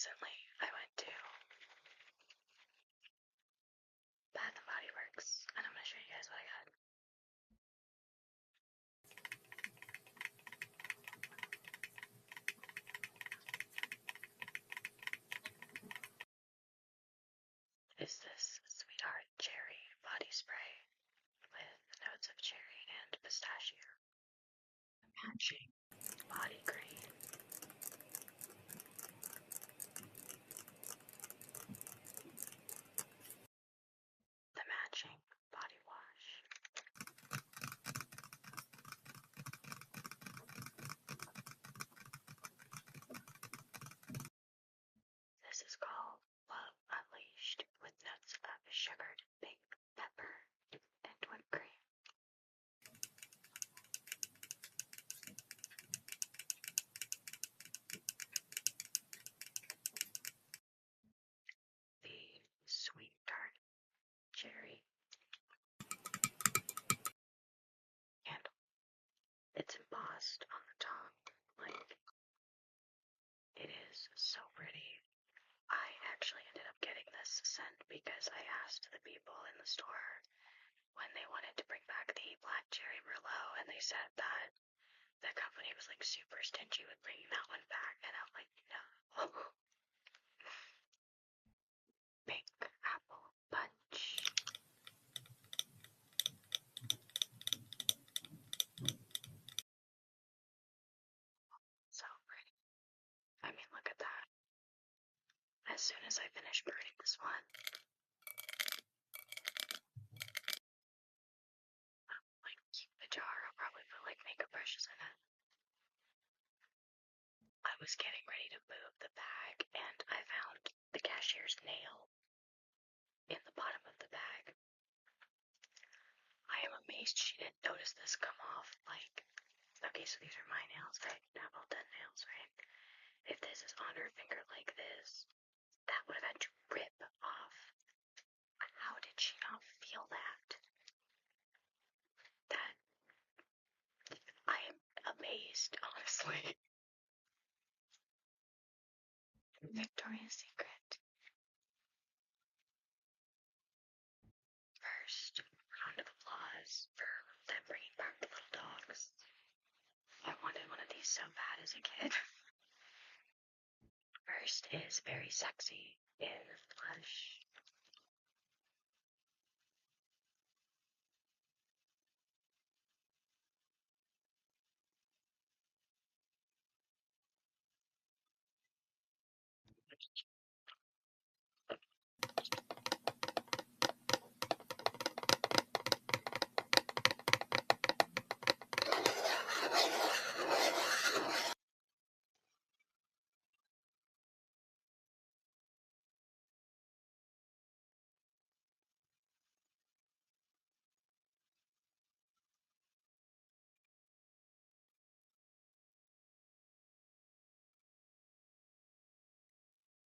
recently I went to Bath and Body Works, and I'm going to show you guys what I got. Is this Sweetheart Cherry Body Spray with notes of cherry and pistachio. Matching body cream. The matching body wash. This is called Love Unleashed with notes of sugared pink pepper and whipped cream. The sweet tart cherry candle. It's embossed on the tongue, like, it is so pretty. I actually ended up getting this scent because I asked the people in the store when they wanted to bring back the black cherry Merlot, and they said that the company was like super stingy with bringing that one back, and I'm like, no. Pink apple punch. So pretty. I mean, look at that. As soon as I finish burning this one, like, keep the jar. I'll probably put like makeup brushes in it. I was getting ready to move the bag, and I found the cashier's nail in the bottom of the bag. I am amazed she didn't notice this come off. Like, okay, so these are my nails. I have all 10 nails, right? If this is on her finger like this, that would have had to rip off. How did she not feel that? That, I am amazed, honestly. Victoria's Secret. First, round of applause for them bringing back the little dogs. I wanted one of these so bad as a kid. First is Very Sexy in Flush.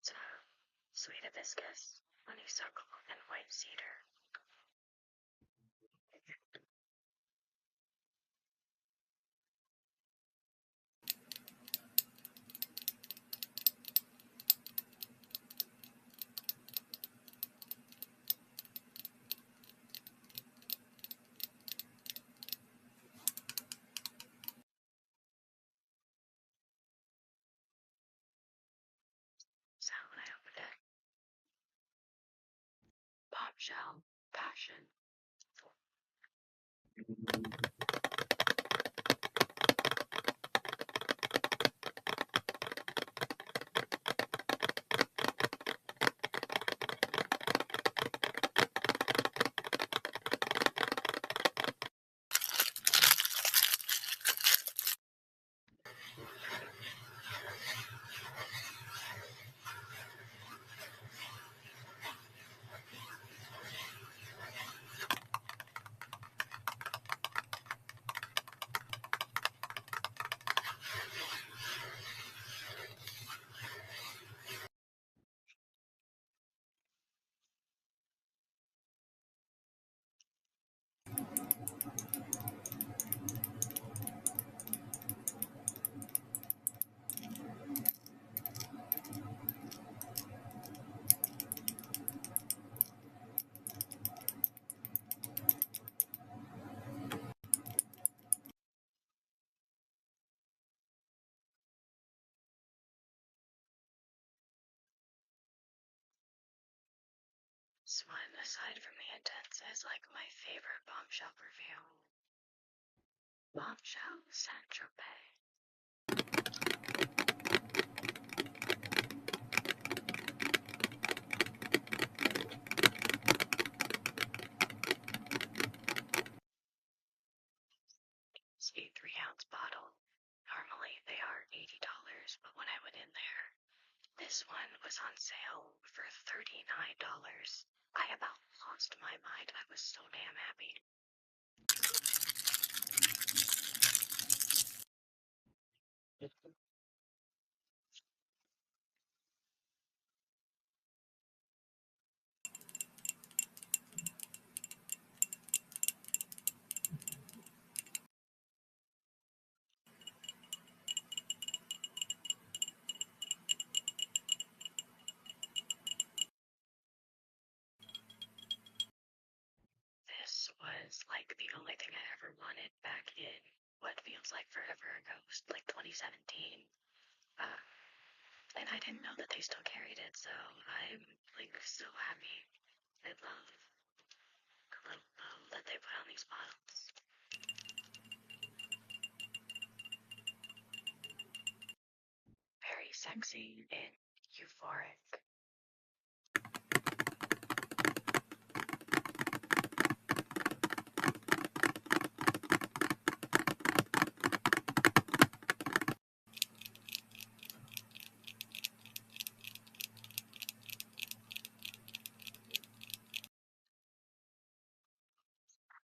So, Sweet Hibiscus, Honeysuckle, and White Cedar. So when I opened it, Bombshell, Passion. This one, aside from the intense, is like my favorite bombshell perfume. Bombshell Saint-Tropez. It's a 3-ounce bottle. Normally they are $80, but when I went in there, this one was on sale for $39. I about lost my mind. I was so damn happy. This was like the only thing I ever wanted back in what feels like forever ago, like 2017. And I didn't know that they still carried it, so I'm like so happy. I love that they put on these bottles. Very sexy and euphoric.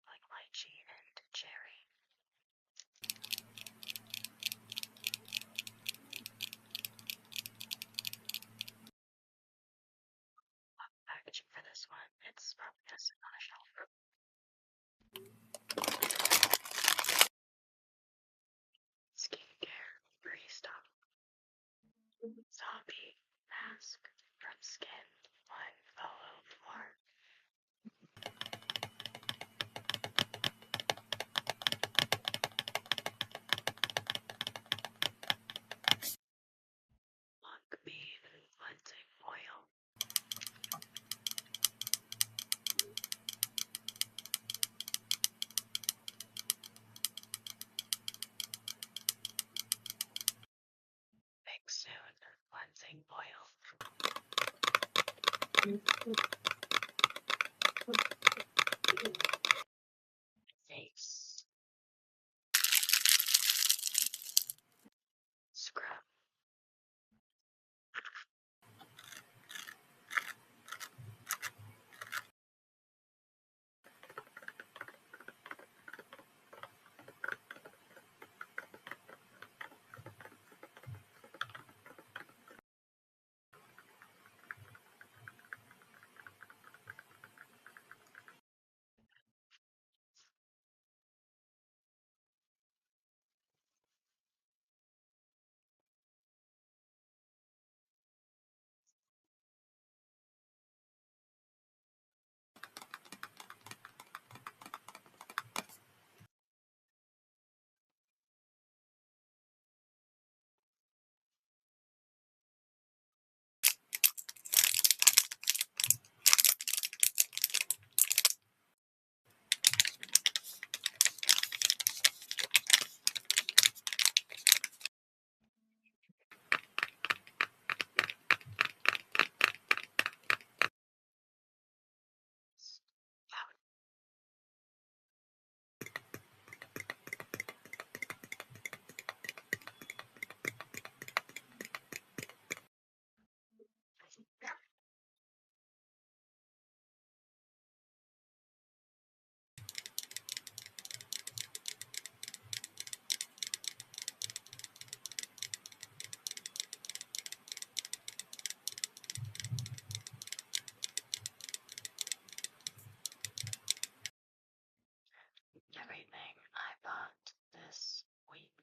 Like lychee and cherry. Packaging for this one. It's probably gonna sit on a shelf. Skincare Freestyle. Zombie mask from Skin 1004. Monk bean cleansing oil. Big Soon cleansing oil. Face scrub. Everything I bought this week.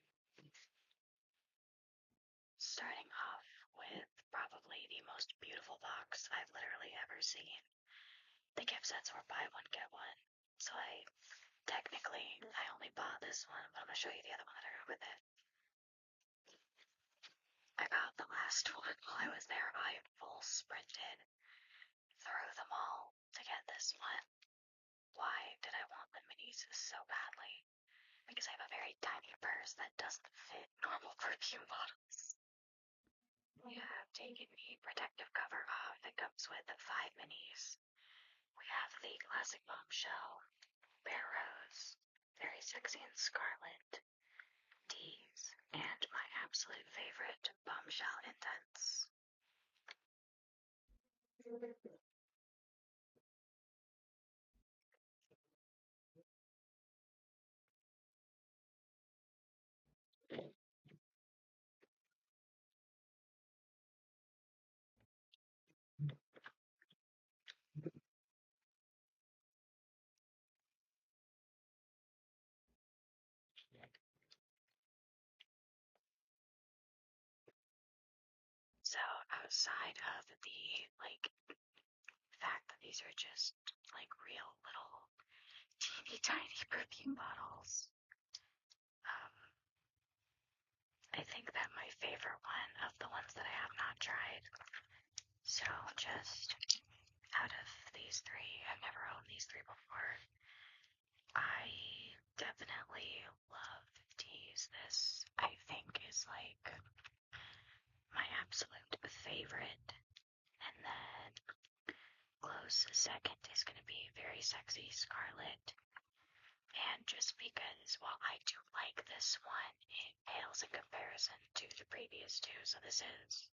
Starting off with probably the most beautiful box I've literally ever seen. The gift sets were buy one, get one. So I only bought this one, but I'm going to show you the other one that I got with it. I got the last one while I was there. I full sprinted through them all these so badly because I have a very tiny purse that doesn't fit normal perfume bottles. We have taken the protective cover off that comes with the 5 minis. We have the classic bombshell, Bare Rose, very sexy and scarlet, D's, and my absolute favorite, Bombshell Intense. So outside of the, fact that these are just, real little teeny tiny perfume bottles, I think that my favorite one of the ones that I have not tried, so just out of these three, I've never owned these three before, I definitely love D's. This, I think, is my absolute favorite. And then close second is going to be Very Sexy Scarlet. And just because, while I do like this one, it pales in comparison to the previous two. So this is,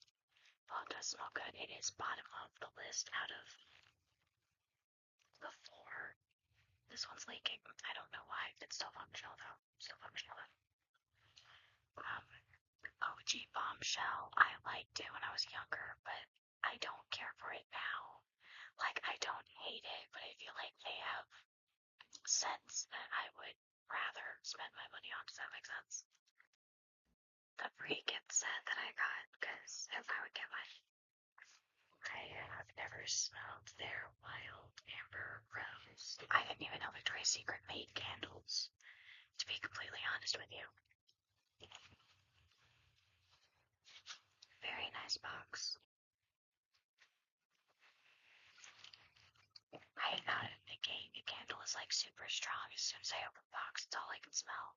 while it does smell good, it is bottom of the list out of the 4. This one's leaking. I don't know why. It's still Bombshell though. Still Bombshell though. OG Bombshell, I liked it when I was younger, but I don't care for it now. I don't hate it, but I feel like they have scents that I would rather spend my money on. Does that make sense? The pre-gift set that I got, because if I would get one, I have never smelled their Wild Amber Rose. I didn't even know Victoria's Secret made candles, to be completely honest with you. Very nice box. I got it thinking the candle is super strong. As soon as I open the box, it's all I can smell.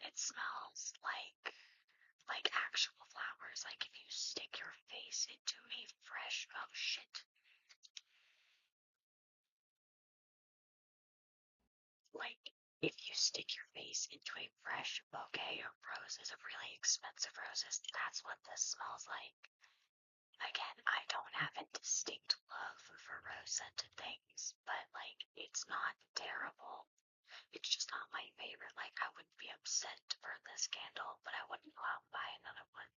It smells like actual flowers. Like if you stick your face into a fresh, oh shit. Like if you stick your face into a fresh bouquet of roses, of really expensive roses, that's what this smells like. Again, I don't have a distinct love for rose-scented things, but it's not terrible. It's just not my favorite. I wouldn't be upset to burn this candle, but I wouldn't go out and buy another one.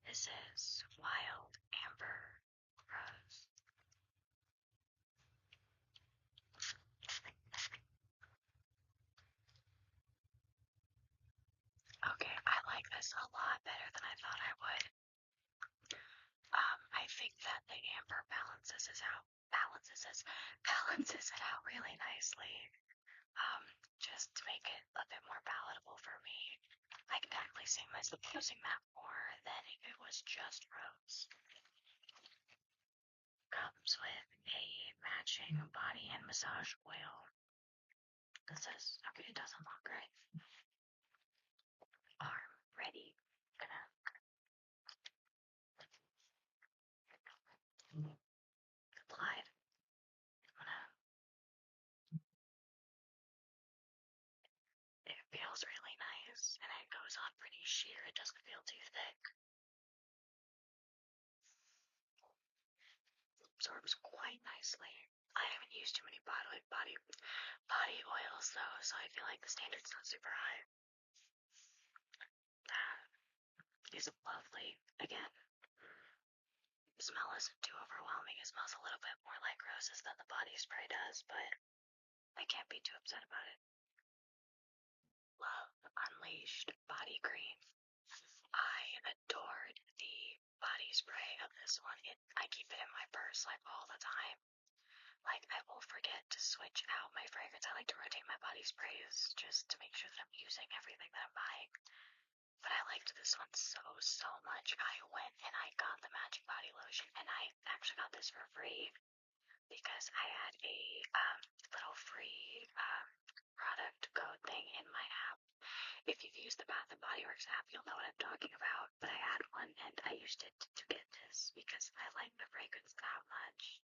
This is Wild Amber Rose. Okay, I like this a lot better than I thought I would. I think that the amber balances it out really nicely. Just to make it a bit more palatable for me. I can definitely see myself using that more than if it was just rose. Comes with a matching body and massage oil. This is, okay, it doesn't look great. Arm ready. Gonna applied. It feels really nice, and it goes on pretty sheer. It doesn't feel too thick. Absorbs quite nicely. I haven't used too many body oils though, so I feel like the standard's not super high. That is lovely. Again, the smell isn't too overwhelming. It smells a little bit more like roses than the body spray does, but I can't be too upset about it. Love Unleashed Body Cream. I adored the body spray of this one. I keep it in my purse all the time. I will forget to switch out my fragrance. I like to rotate my body sprays just to make sure that I'm using everything that I'm buying. But I liked this one so much. I went and I got the Magic Body Lotion, and I actually got this for free because I had a little free product code thing in my app. If you've used the Bath and Body Works app, you'll know what I'm talking about. But I had one, and I used it to get this because I like the fragrance that much.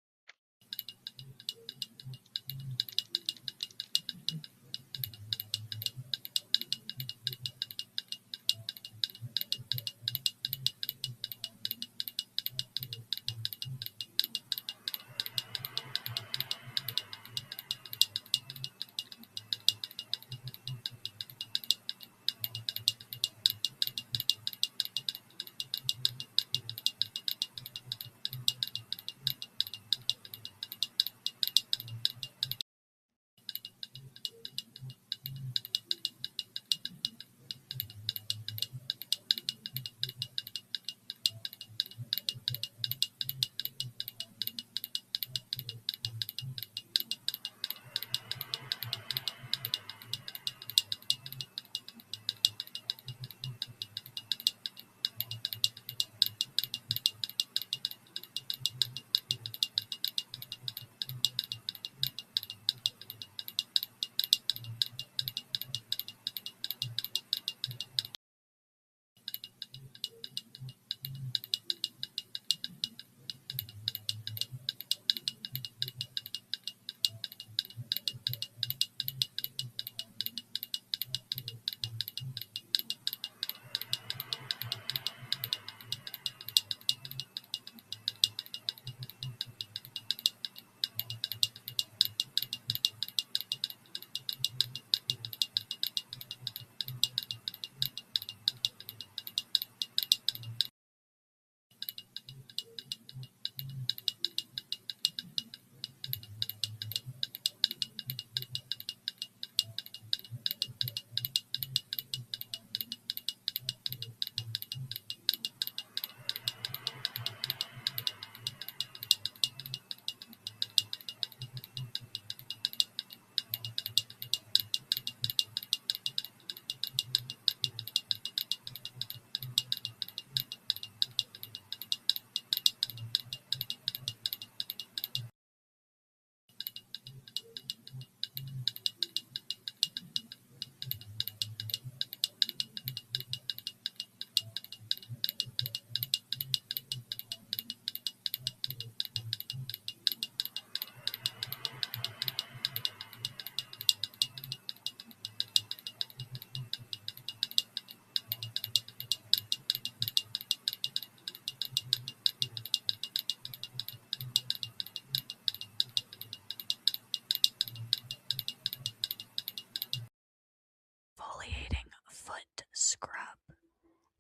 Exfoliating foot scrub.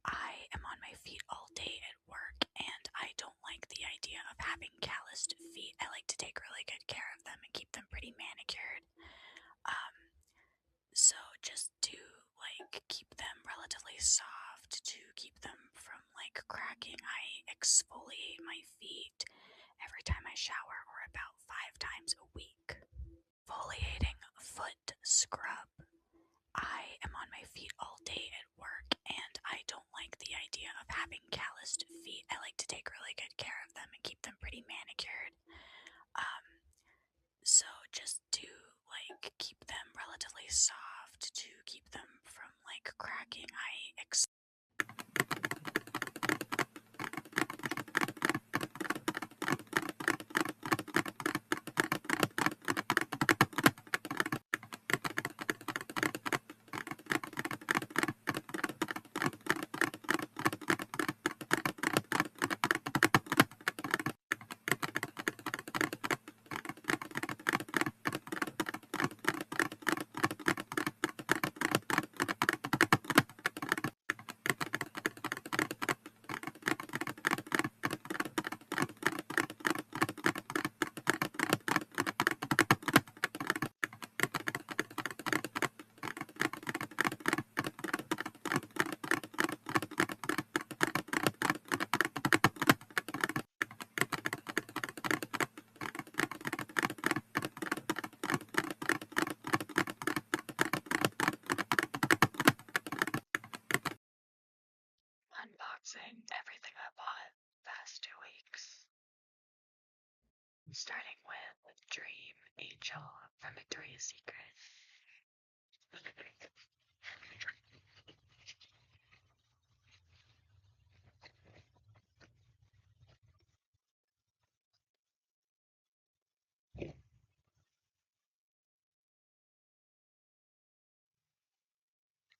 I am on my feet all day at work, and I don't like the idea of having calloused feet. I like to take really good care of them and keep them pretty manicured. So just to keep them relatively soft, to keep them from cracking, I exfoliate my feet every time I shower, or about 5 times a week. Exfoliating foot scrub. I am on my feet all day at work, and I don't like the idea of having calloused feet. I like to take really good care of them and keep them pretty manicured. So just to keep them relatively soft, to keep them from cracking, I unboxing everything I bought the past 2 weeks. Starting with Dream Angel from Victoria's Secret.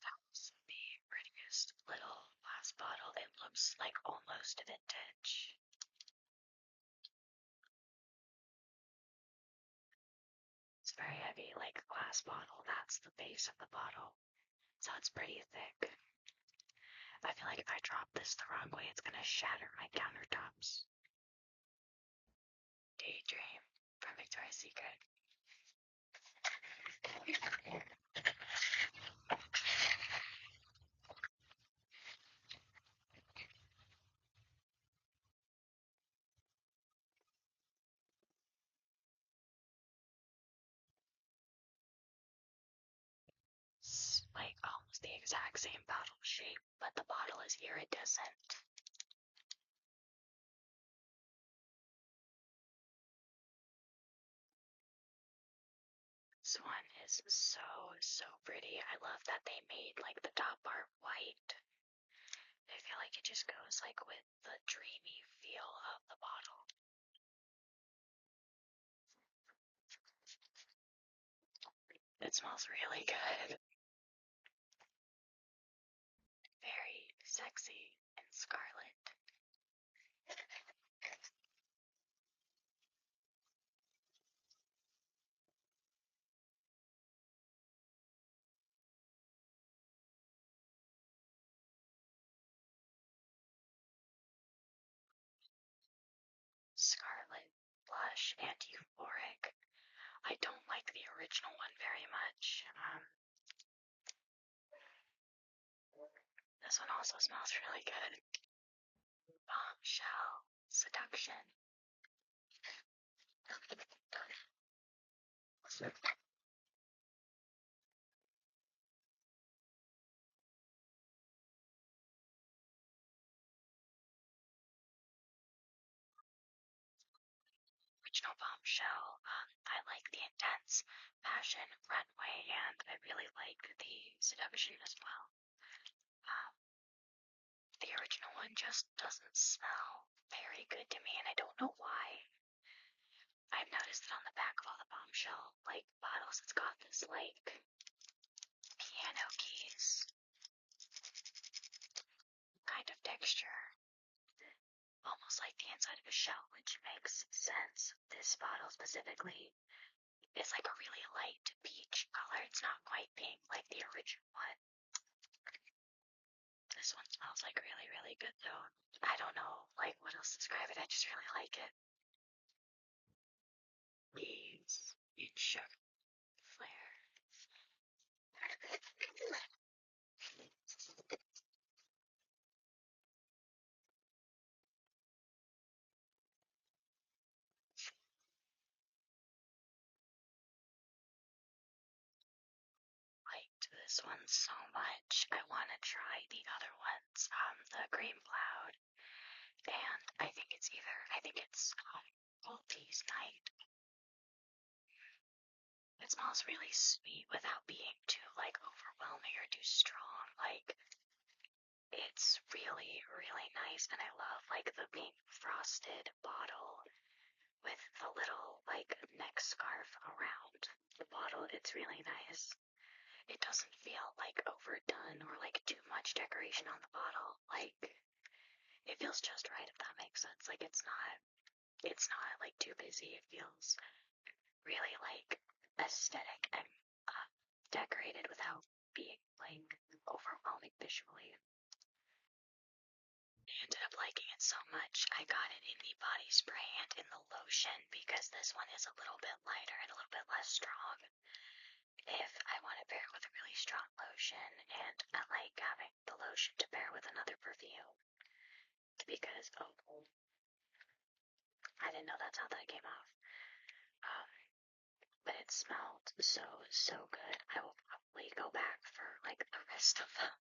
That's the prettiest little glass bottle. It looks like almost vintage. It's very heavy, like a glass bottle. That's the base of the bottle. So it's pretty thick. I feel like if I drop this the wrong way, it's gonna shatter my countertops. Daydream from Victoria's Secret. It's like almost the exact same bottle shape, but the bottle is iridescent. This one is so pretty. I love that they made like the top part white. I feel like it just goes like with the dreamy feel of the bottle. It smells really good. Very sexy and scarlet. Scarlet, blush, and euphoric. I don't like the original one very much. This one also smells really good. Bombshell, seduction. Original bombshell. I like the intense passion runway, and I really like the seduction as well. The original one just doesn't smell very good to me, and I don't know why. I've noticed that on the back of all the bombshell like bottles, it's got this like piano keys kind of texture, almost like the inside of a shell, which makes sense. This bottle specifically is like a really light peach color. It's not quite pink like the original one. This one smells like really good though. I don't know like what else to describe it. I just really like it. Leaves in sugar flare. Liked this one so much. I want to try the other ones, the Green Cloud, and I think it's Maltese Night. It smells really sweet without being too like overwhelming or too strong. Like it's really nice, and I love like the pink frosted bottle with the little like neck scarf around the bottle. It's really nice. It doesn't feel like overdone or like too much decoration on the bottle. Like it feels just right, if that makes sense. Like it's not like too busy. It feels really like aesthetic and decorated without being like overwhelming visually. I ended up liking it so much, I got it in the body spray and in the lotion because this one is a little bit lighter and a little bit less strong. If I want to pair it with a really strong lotion, and I like having the lotion to pair with another perfume because, I didn't know that's how that came off. But it smelled so good. I will probably go back for like the rest of them.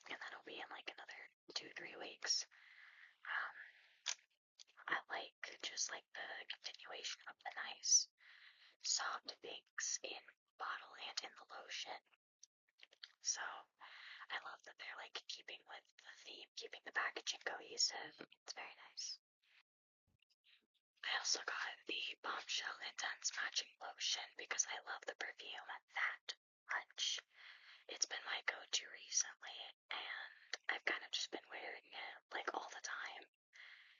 And that'll be in like another 2-3 weeks. I like just like the continuation of the nice soft pinks in bottle and in the lotion. So I love that they're like keeping with the theme, keeping the packaging cohesive. It's very nice. I also got the Bombshell Intense Matching Lotion because I love the perfume that much. It's been my go-to recently, and I've kind of just been wearing it like all the time.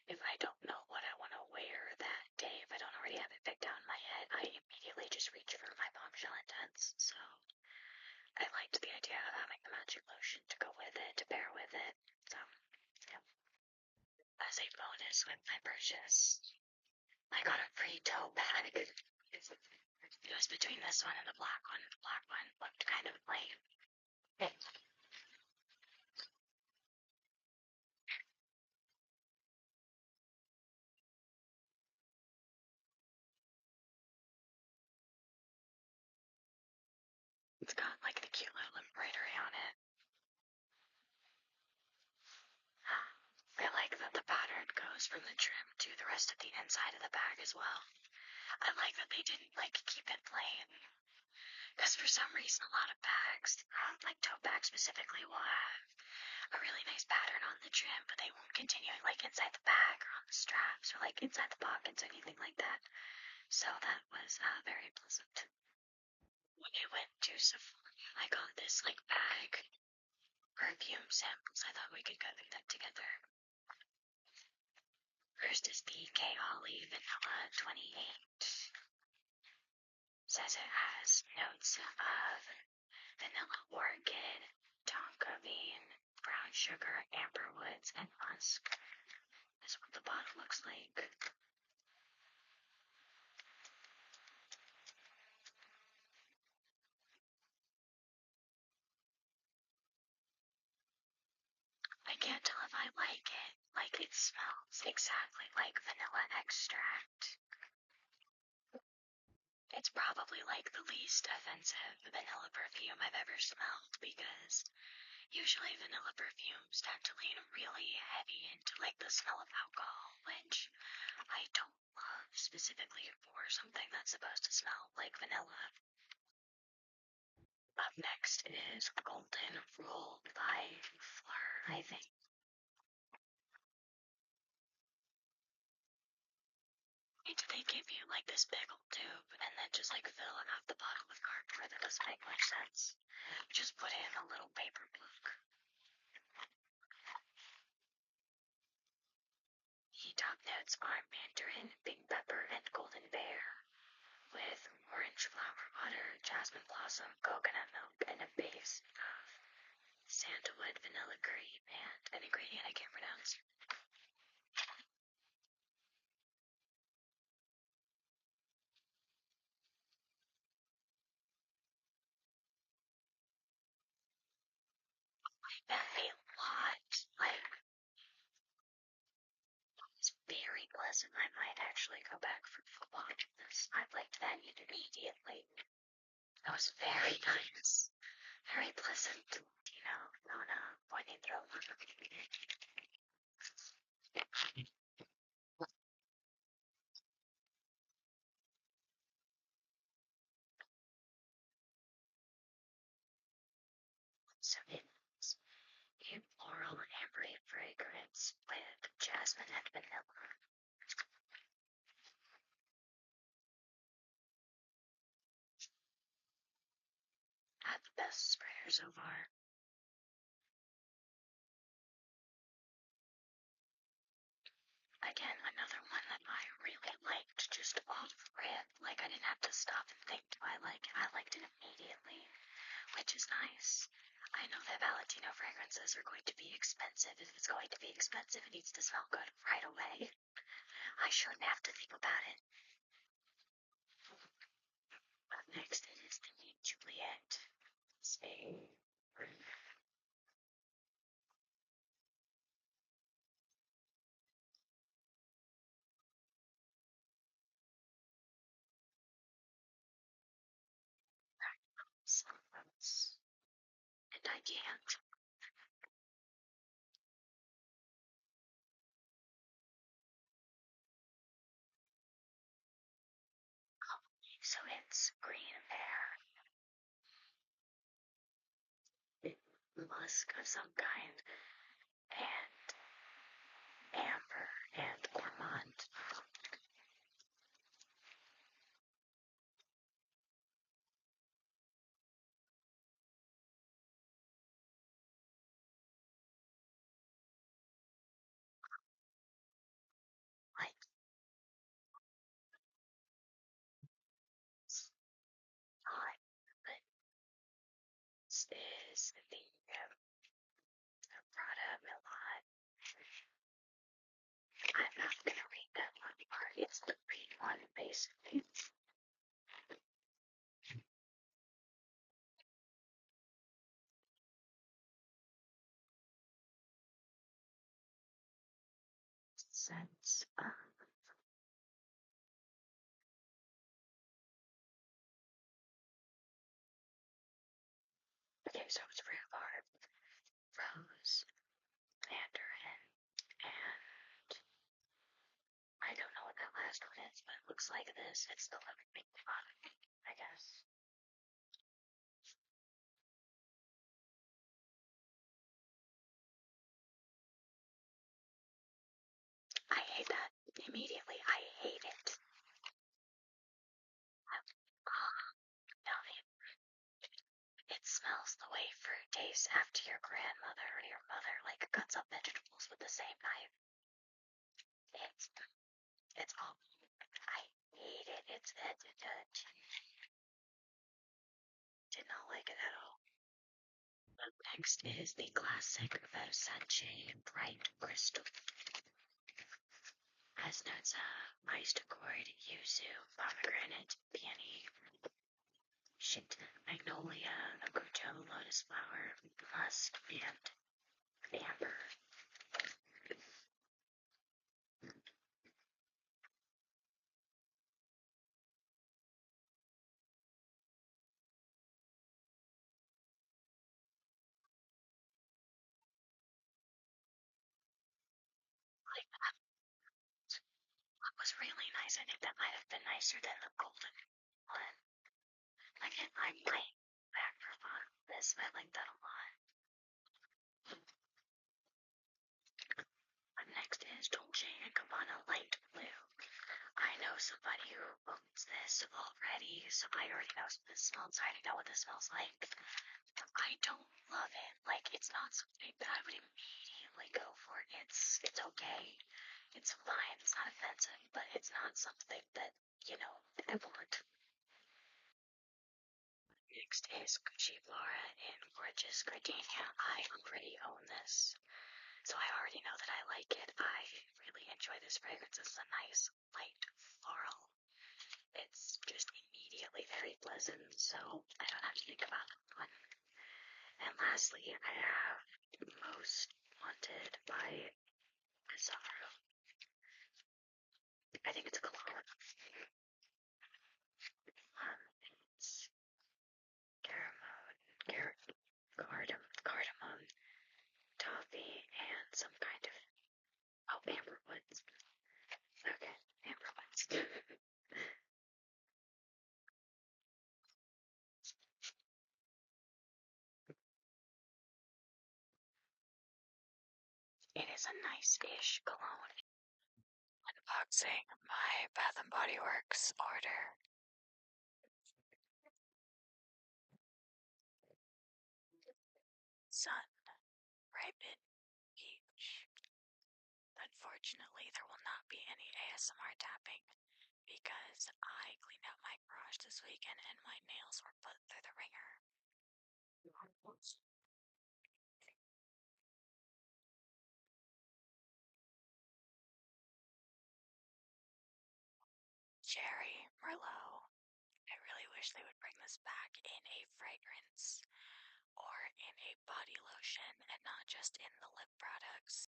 If I don't know what I want to wear that day, if I don't already have it picked out in my head, I immediately just reach for my Bombshell Intense. So I liked the idea of having the matching lotion to go with it, to pair with it. So, yeah. As a bonus with my purchase, I got a free tote bag. It was between this one and the black one. The black one looked kind of lame. It's got like the cute little embroidery on it. I like that the pattern goes from the trim to the rest of the inside of the bag as well. I like that they didn't like keep it plain. Because for some reason a lot of bags, like tote bags specifically, will have a really nice pattern on the trim, but they won't continue like inside the bag or on the straps or like inside the pockets or anything like that. So that was very pleasant. When I went to Sephora, I got this like bag perfume samples. I thought we could go through that together. First is the K. Holly Vanilla 28. Says it has notes of vanilla orchid, tonka bean, brown sugar, amber woods, and musk. This is what the bottle looks like. I can't tell if I like it. Like, it smells exactly like vanilla extract. It's probably like the least offensive vanilla perfume I've ever smelled because usually vanilla perfumes tend to lean really heavy into like the smell of alcohol, which I don't love specifically for something that's supposed to smell like vanilla. Up next is Golden Rule by Fleur, I think. They give you like this big old tube and then just like fill half the bottle with cardboard. That doesn't make much sense. Just put in a little paper book. The top notes are mandarin, pink pepper, and golden bear, with orange flower water, jasmine blossom, coconut milk, and a base of sandalwood, vanilla cream, and an ingredient I can't pronounce. That a lot. Like, it's very pleasant. I might actually go back for football with this. I liked that immediately. That was very nice. Very pleasant. You know, not pointing through. So it's a floral ambery fragrance with jasmine and vanilla. Had the best sprayer so far. Again, another one that I really liked just off rip. Like, I didn't have to stop and think, do I like it? I liked it immediately, which is nice. I know that Valentino fragrances are going to be expensive. If it's going to be expensive, it needs to smell good right away. I shouldn't have to think about it. Up next it is the Juliet. It's a silence, and I can't. So it's green pear, musk of some kind, and amber and gourmand. Like not, but this is the Prada Milan. I'm not gonna read that one part. It's the green one, basically. Sense. Okay, so it's rhubarb, rose, mandarin, and I don't know what that last one is, but it looks like this. It's the living pink product, I guess. I hate that immediately. I hate it. No, it smells the way fruit tastes after your grandmother or your mother like cuts up vegetables with the same knife. It's it's awful. I hate it. Did not like it at all. Next is the classic Versace Bright Crystal. Has notes of iced accord, yuzu, pomegranate, peony, shit, magnolia, aguto, lotus flower, musk, and amber. Like, what was really nice, I think that might have been nicer than the golden one. Like, I might back for this. I like that a lot. Next is Dolce & Gabbana Light Blue. I know somebody who owns this already, so I already know what this smells. I already know what this smells like. I don't love it. Like, it's not something that I would immediately go for. It's okay. It's fine. It's not offensive, but it's not something that, I want. Next is Gucci Flora in Gorgeous Gardenia. I already own this, so I already know that I like it. I really enjoy this fragrance. It's a nice, light floral. It's just immediately very pleasant, so I don't have to think about that one. And lastly, I have Most Wanted by Bizarro. I think it's a cologne. It's cardamom, toffee, and some kind of amber woods. Okay, amber woods. It is a nice-ish cologne. Unboxing my Bath and Body Works order. Sun, ripened peach. Unfortunately, there will not be any ASMR tapping because I cleaned out my garage this weekend and my nails were put through the ringer. Cherry Merlot. I really wish they would bring this back in a fragrance or in a body lotion and not just in the lip products.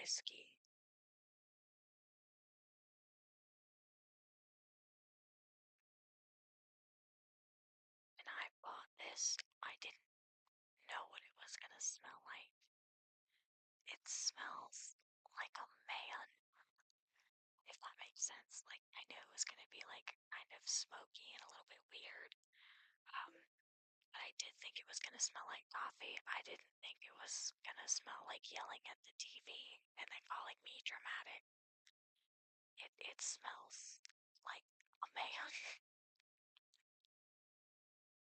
whiskey. And I bought this. I didn't know what it was gonna smell like. It smells like a man, if that makes sense. Like, I knew it was gonna be like kind of smoky and a little bit weird. But I did think it was gonna smell like coffee. I didn't think it was gonna smell like yelling at the TV and then calling me dramatic. It smells like a man.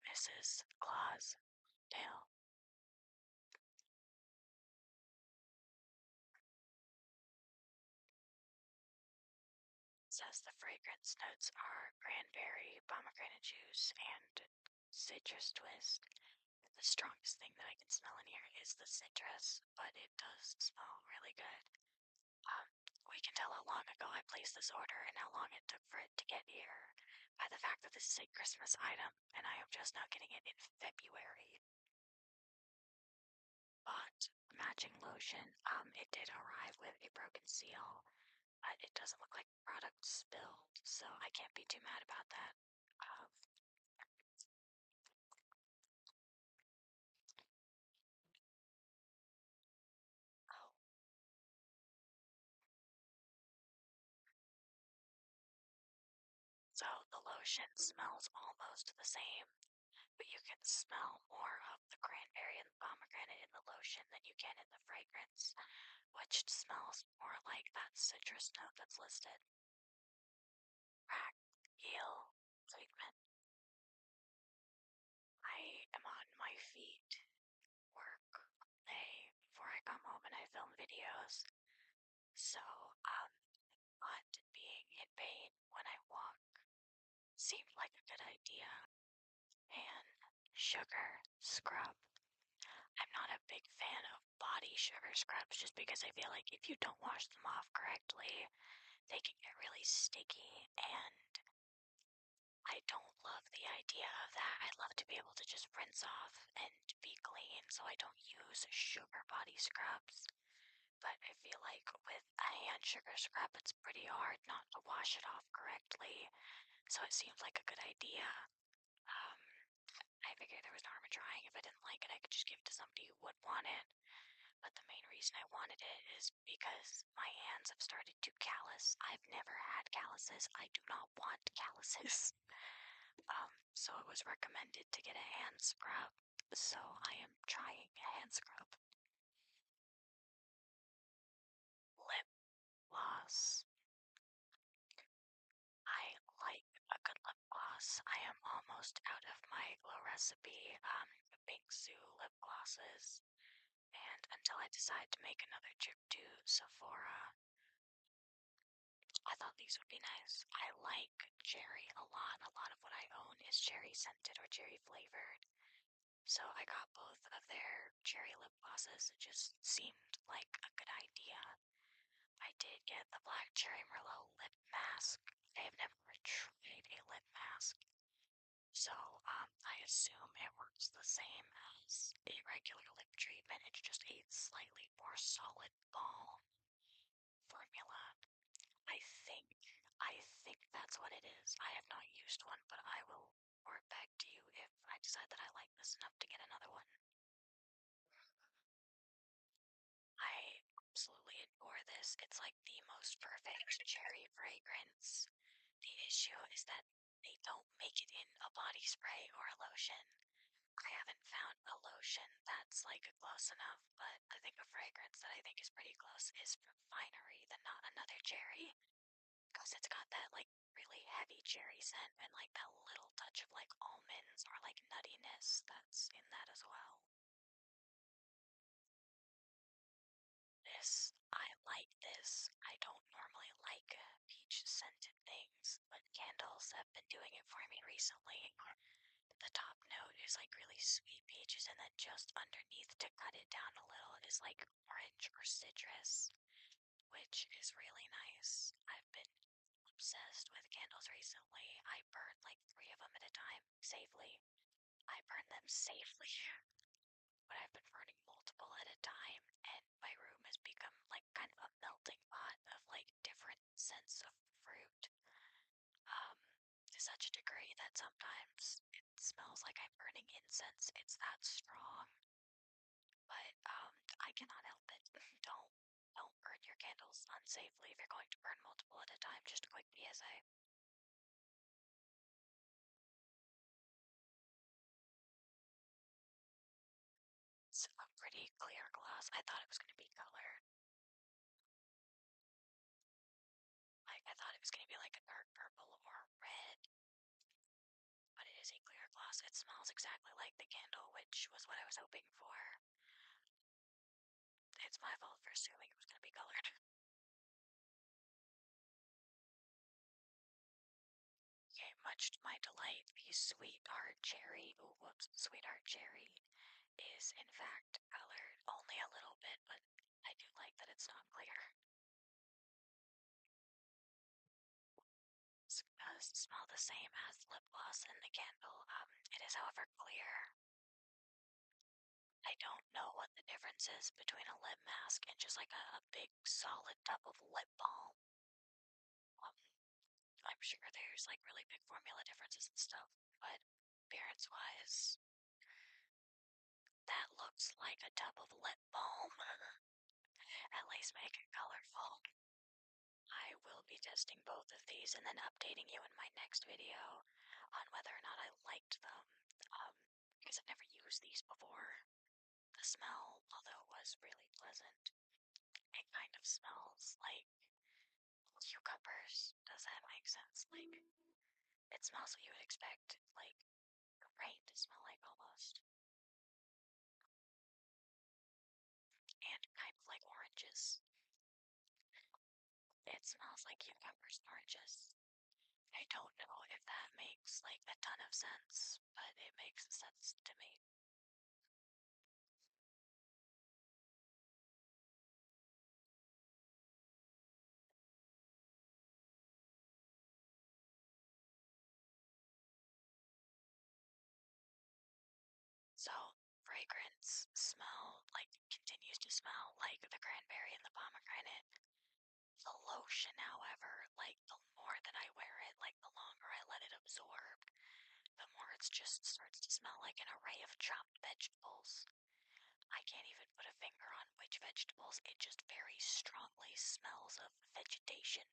Mrs. Claus Dale. Says the fragrance notes are cranberry, pomegranate juice, and citrus twist. The strongest thing that I can smell in here is the citrus, but it does smell really good. Um, we can tell how long ago I placed this order and how long it took for it to get here by the fact that this is a Christmas item, and I am just now getting it in February. But matching lotion, it did arrive with a broken seal. It doesn't look like the product spilled, so I can't be too mad about that. Um, oh, so the lotion smells almost the same, but you can smell more of the cranberry and the pomegranate in the lotion than you can in the fragrance, which smells more like that citrus note that's listed. Crack, heel, treatment. I am on my feet, work all day before I come home and I film videos. So, not being in pain when I walk seemed like a good idea. And sugar scrub. I'm not a big fan of body sugar scrubs just because I feel like if you don't wash them off correctly, they can get really sticky, and I don't love the idea of that. I love to be able to just rinse off and be clean, so I don't use sugar body scrubs. But I feel like with a hand sugar scrub, it's pretty hard not to wash it off correctly, so it seems like a good idea. Um, I figured there was no harm in trying. If I didn't like it, I could just give it to somebody who would want it. But the main reason I wanted it is because my hands have started to callus. I've never had calluses. I do not want calluses. So it was recommended to get a hand scrub. So I am trying a hand scrub. Lip gloss. I like a good lip gloss. I am almost out of my glow recipe Bingsu lip glosses. And until I decide to make another trip to Sephora, I thought these would be nice. I like cherry a lot. A lot of what I own is cherry scented or cherry flavored. So I got both of their cherry lip glosses. It just seemed like a good idea. I did get the Black Cherry Merlot lip mask. I have never tried a lip mask. So I assume it works the same as a regular lip treatment. It's just a slightly more solid balm formula. I think I think that's what it is. I have not used one, but I will report back to you if I decide that I like this enough to get another one. I absolutely adore this. It's like the most perfect cherry fragrance. The issue is that they don't make it in a body spray or a lotion. I haven't found a lotion that's like close enough, but I think a fragrance that I think is pretty close is from Finery, the Not Another Cherry, because it's got that like really heavy cherry scent and like that little touch of like almonds or like nuttiness that's in that as well. I like this. I don't normally like peach scented things, but candles have been doing it for me recently. The top note is like really sweet peaches, and then just underneath to cut it down a little is like orange or citrus, which is really nice. I've been obsessed with candles recently. I burn like 3 of them at a time safely. I burn them safely. but I've been burning multiple at a time, and my room has become like kind of a melting pot of like different scents of fruit. To such a degree that sometimes it smells like I'm burning incense. It's that strong. But I cannot help it. Don't burn your candles unsafely if you're going to burn multiple at a time. Just a quick PSA. It's a pretty clear glass. I thought it was going to be colored. Like, I thought it was going to be like a dark purple or red. But it is a clear glass. It smells exactly like the candle, which was what I was hoping for. It's my fault for assuming it was going to be colored. Okay, much to my delight, the sweetheart cherry, sweetheart cherry is in fact colored only a little bit, but I do like that it's not clear. It does smell the same as lip gloss in the candle. It is, however, clear. I don't know what the difference is between a lip mask and just like a big solid tub of lip balm. Um, I'm sure there's like really big formula differences and stuff, but appearance wise, that looks like a tub of lip balm. At least make it colorful. I will be testing both of these and then updating you in my next video on whether or not I liked them. Because I've never used these before. The smell, although was really pleasant, it kind of smells like cucumbers. Does that make sense? Like, it smells what you would expect, like, rain to smell like almost. And kind of like oranges. It smells like cucumbers and oranges. I don't know if that makes like a ton of sense, but it makes sense to me. So, fragrance smell like continues to smell like the cranberry and the pomegranate. The lotion, however, like the more that I wear it, like the longer I let it absorb, the more it just starts to smell like an array of chopped vegetables. I can't even put a finger on which vegetables. It just very strongly smells of vegetation.